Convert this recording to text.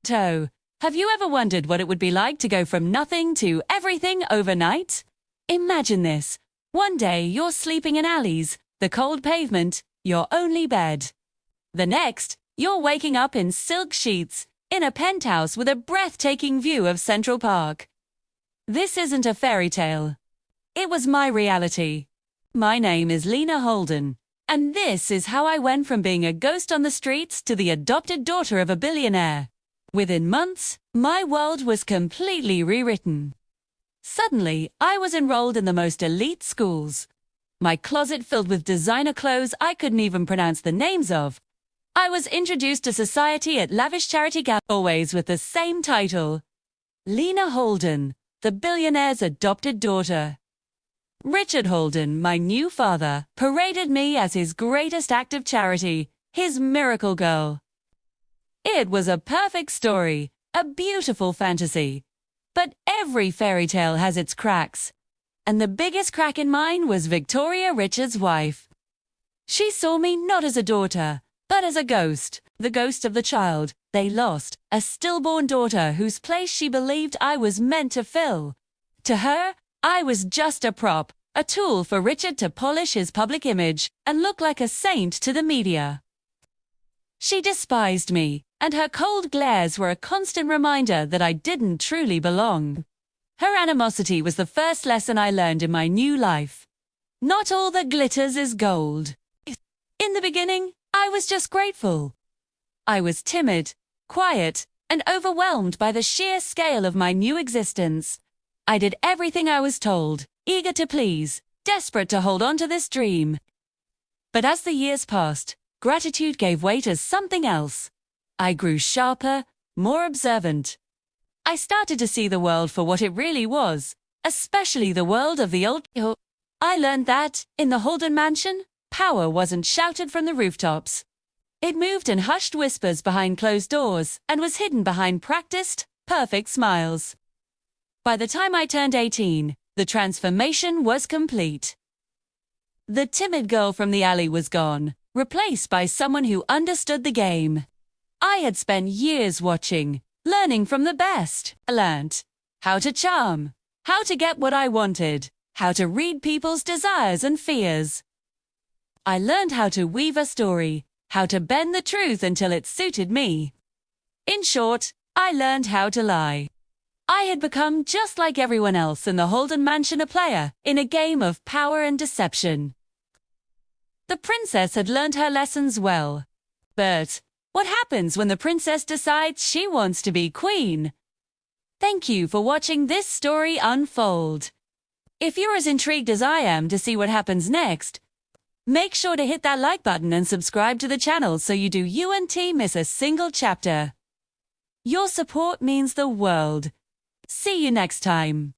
toe. Have you ever wondered what it would be like to go from nothing to everything overnight? Imagine this. One day you're sleeping in alleys, the cold pavement, your only bed. The next, you're waking up in silk sheets, in a penthouse with a breathtaking view of Central Park. This isn't a fairy tale. It was my reality. My name is Lena Halden, and this is how I went from being a ghost on the streets to the adopted daughter of a billionaire. Within months, my world was completely rewritten. Suddenly, I was enrolled in the most elite schools. My closet filled with designer clothes I couldn't even pronounce the names of. I was introduced to society at lavish charity galas, always with the same title: Lena Halden, the billionaire's adopted daughter. Richard Halden, my new father, paraded me as his greatest act of charity, his miracle girl. It was a perfect story, a beautiful fantasy. But every fairy tale has its cracks. And the biggest crack in mine was Victoria Richards' wife. She saw me not as a daughter, but as a ghost, the ghost of the child they lost, a stillborn daughter whose place she believed I was meant to fill. To her, I was just a prop, a tool for Richard to polish his public image and look like a saint to the media. She despised me, and her cold glares were a constant reminder that I didn't truly belong. Her animosity was the first lesson I learned in my new life. Not all that glitters is gold. In the beginning, I was just grateful. I was timid, quiet, and overwhelmed by the sheer scale of my new existence. I did everything I was told, eager to please, desperate to hold on to this dream. But as the years passed, gratitude gave way to something else. I grew sharper, more observant. I started to see the world for what it really was, especially the world of the old. I learned that, in the Halden mansion, power wasn't shouted from the rooftops. It moved in hushed whispers behind closed doors and was hidden behind practiced, perfect smiles. By the time I turned 18, the transformation was complete. The timid girl from the alley was gone, replaced by someone who understood the game. I had spent years watching, learning from the best. I learned how to charm, how to get what I wanted, how to read people's desires and fears. I learned how to weave a story, how to bend the truth until it suited me. In short, I learned how to lie. I had become just like everyone else in the Halden mansion, a player in a game of power and deception. The princess had learned her lessons well. But what happens when the princess decides she wants to be queen? Thank you for watching this story unfold. If you're as intrigued as I am to see what happens next, make sure to hit that like button and subscribe to the channel so you don't miss a single chapter. Your support means the world. See you next time.